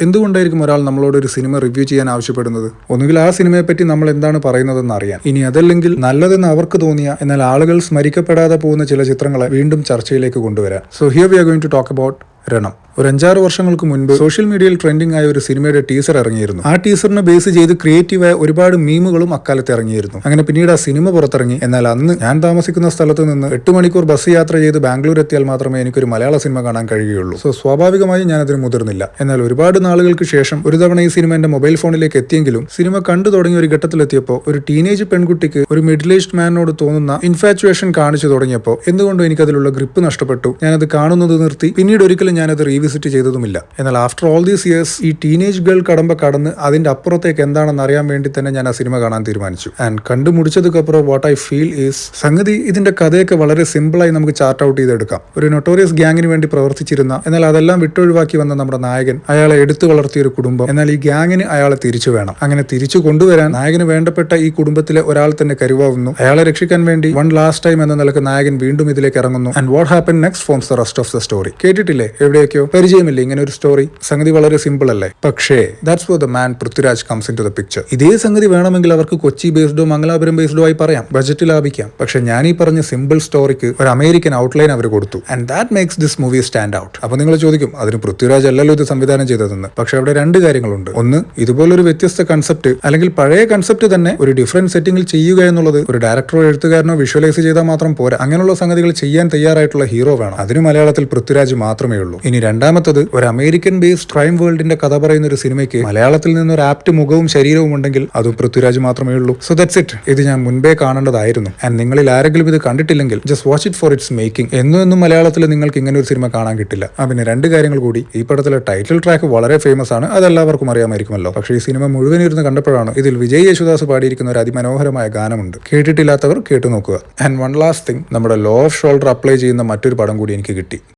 എന്തുകൊണ്ടായിരിക്കും ഒരാൾ നമ്മളോട് ഒരു സിനിമ റിവ്യൂ ചെയ്യാൻ ആവശ്യപ്പെടുന്നത്? ഒന്നുകിൽ ആ സിനിമയെപ്പറ്റി നമ്മൾ എന്താണ് പറയുന്നതെന്ന് അറിയാൻ, ഇനി അതല്ലെങ്കിൽ നല്ലതെന്ന് അവർക്ക് തോന്നിയ എന്നാൽ ആളുകൾ സ്മരിക്കപ്പെടാതെ പോകുന്ന ചില ചിത്രങ്ങളെ വീണ്ടും ചർച്ചയിലേക്ക് കൊണ്ടുവരാൻ. So here we are going to talk about Ranam. ഒരു 5-6 വർഷങ്ങൾക്ക് മുൻപ് സോഷ്യൽ മീഡിയയിൽ ട്രെൻഡിംഗ് ആയ ഒരു സിനിമയുടെ ടീസർ ഇറങ്ങിയിരുന്നു. ആ ടീസറിനെ ബേസ് ചെയ്ത് ക്രിയേറ്റീവായ ഒരുപാട് മീമുകളും അക്കാലത്ത് ഇറങ്ങിയിരുന്നു. അങ്ങനെ പിന്നീട് ആ സിനിമ പുറത്തിറങ്ങി. എന്നാൽ അന്ന് ഞാൻ താമസിക്കുന്ന സ്ഥലത്ത് നിന്ന് 8 മണിക്കൂർ ബസ് യാത്ര ചെയ്ത് ബാംഗ്ലൂർ എത്തിയാൽ മാത്രമേ എനിക്കൊരു മലയാള സിനിമ കാണാൻ കഴിയുകയുള്ളൂ. സോ സ്വാഭാവികമായും ഞാൻ അതിന് മുതിർന്നില്ല. എന്നാൽ ഒരുപാട് നാളുകൾക്ക് ശേഷം ഒരു തവണ ഈ സിനിമ എന്റെ മൊബൈൽ ഫോണിലേക്ക് എത്തിയെങ്കിലും സിനിമ കണ്ടു തുടങ്ങിയ ഒരു ഘട്ടത്തിലെത്തിയപ്പോൾ ഒരു ടീനേജ് പെൺകുട്ടിക്ക് ഒരു മിഡിൽ ഏജ്ഡ് മാനോട് തോന്നുന്ന ഇൻഫാച്വേഷൻ കാണിച്ചു തുടങ്ങിയപ്പോൾ എന്തുകൊണ്ടോ എനിക്കതിലുള്ള ഗ്രിപ്പ് നഷ്ടപ്പെട്ടു. ഞാനത് കാണുന്നത് നിർത്തി. പിന്നീട് ഒരിക്കലും ഞാനത് റീവിസിറ്റ് ചെയ്തതുമില്ല. എന്നാൽ ആഫ്റ്റർ ഓൾ ദീസ് ഇയേഴ്സ് ഈ ടീനേജ് ഗേൾ കടന്ന് അതിന്റെ അപ്പുറത്തേക്ക് എന്താണെന്ന് അറിയാൻ വേണ്ടി തന്നെ ഞാൻ ആ സിനിമ കാണാൻ തീരുമാനിച്ചു. ആൻഡ് കണ്ടുമുടിച്ചതുക്കപ്പുറം വാട്ട് ഐ ഫീൽ ഈസ്, സംഗതി ഇതിന്റെ കഥയൊക്കെ വളരെ സിമ്പിളായി നമുക്ക് ചാർട്ട് ഔട്ട് ചെയ്തെടുക്കാം. ഒരു നൊട്ടോറിയസ് ഗ്യാങ്ങിന് വേണ്ടി പ്രവർത്തിച്ചിരുന്ന, എന്നാൽ അതെല്ലാം വിട്ടൊഴിവാക്കി വന്ന നമ്മുടെ നായകൻ, അയാളെ എടുത്തു വളർത്തിയ ഒരു കുടുംബം. എന്നാൽ ഈ ഗ്യാങ്ങിന് അയാളെ തിരിച്ചു വേണം. അങ്ങനെ തിരിച്ചു കൊണ്ടുവരാൻ നായകന് വേണ്ടപ്പെട്ട ഈ കുടുംബത്തിലെ ഒരാൾ തന്നെ കരുവാവുന്നു. അയാളെ രക്ഷിക്കാൻ വേണ്ടി വൺ ലാസ്റ്റ് ടൈം എന്ന നിലക്ക് നായകൻ വീണ്ടും ഇതിലേക്ക് ഇറങ്ങുന്നു. And what happen next forms the rest of the story. കേട്ടിട്ടില്ലേ എവിടെയൊക്കെയോ? പരിചയമില്ല ഇങ്ങനെ ഒരു സ്റ്റോറി? സംഗതി വളരെ സിമ്പിൾ അല്ലേ? പക്ഷേ that's where the man Prithviraj comes in to the picture. ഇതേ സംഗതി വേണമെങ്കിൽ അവർക്ക് കൊച്ചി ബേസ്ഡോ മംഗലാപുരം ബേസ്ഡോ ആയി പറയാം, ബജറ്റ് ലാഭിക്കാം. പക്ഷെ ഞാൻ ഈ പറഞ്ഞ സിമ്പിൾ സ്റ്റോറിക്ക് ഒരു അമേരിക്കൻ ഔട്ട്ലൈൻ അവർ കൊടുത്തു. And that makes this movie stand out. അപ്പൊ നിങ്ങൾ ചോദിക്കും, അതിന് പൃഥ്വിരാജ് അല്ലല്ലോ ഇത് സംവിധാനം ചെയ്തതെന്ന്. പക്ഷെ അവിടെ 2 കാര്യങ്ങളുണ്ട്. ഒന്ന്, ഇതുപോലൊരു വ്യത്യസ്ത കൺസെപ്റ്റ് അല്ലെങ്കിൽ പഴയ കൺസെപ്റ്റ് തന്നെ ഒരു ഡിഫറൻറ്റ് സെറ്റിംഗിൽ ചെയ്യുക എന്നുള്ളത് ഒരു ഡയറക്ടറോ എഴുത്തുകാരനോ വിഷ്വലൈസ് ചെയ്താൽ മാത്രം പോരാ. അങ്ങനെയുള്ള സംഗതികൾ ചെയ്യാൻ തയ്യാറായിട്ടുള്ള ഹീറോ വേണം. അതിന് മലയാളത്തിൽ പൃഥ്വിരാജ് മാത്രമേ ഉള്ളൂ. ഇനി രണ്ടാമത്തത്, ഒരു അമേരിക്കൻ ബേസ്ഡ് ക്രൈം വേൾഡിന്റെ കഥ പറയുന്ന ഒരു സിനിമയ്ക്ക് മലയാളത്തിൽ നിന്ന് ഒരു ആപ്റ്റ് മുഖവും ശരീരവും ഉണ്ടെങ്കിൽ അതും പൃഥ്വിരാജ് മാത്രമേ ഉള്ളൂ. So that's it. ഇത് ഞാൻ മുൻപേ കാണേണ്ടതായിരുന്നു. ആൻഡ് നിങ്ങളിൽ ആരെങ്കിലും ഇത് കണ്ടിട്ടില്ലെങ്കിൽ just watch it for its making. എന്നും മലയാളത്തിൽ നിങ്ങൾക്ക് ഇങ്ങനെ ഒരു സിനിമ കാണാൻ കിട്ടില്ല. പിന്നെ 2 കാര്യങ്ങൾ കൂടി. ഈ പടത്തിലെ ടൈറ്റിൽ ട്രാക്ക് വളരെ ഫേമസ് ആണ്, അതെല്ലാവർക്കും അറിയാമായിരിക്കുമല്ലോ. പക്ഷേ ഈ സിനിമ മുഴുവൻ ഇരുന്ന് കണ്ടപ്പോഴാണ് ഇതിൽ വിജയ് യേശുദാസ് പാടിയിരിക്കുന്ന ഒരു അതിമനോഹരമായ ഗാനമുണ്ട്. കേട്ടിട്ടില്ലാത്തവർ കേട്ടു നോക്കുക. ആൻഡ് വൺ ലാസ്റ്റ് തിങ്, നമ്മുടെ ലോ ഓഫ് ഷോൾഡർ അപ്ലൈ ചെയ്യുന്ന മറ്റൊരു പടം കൂടി എനിക്ക് കിട്ടി.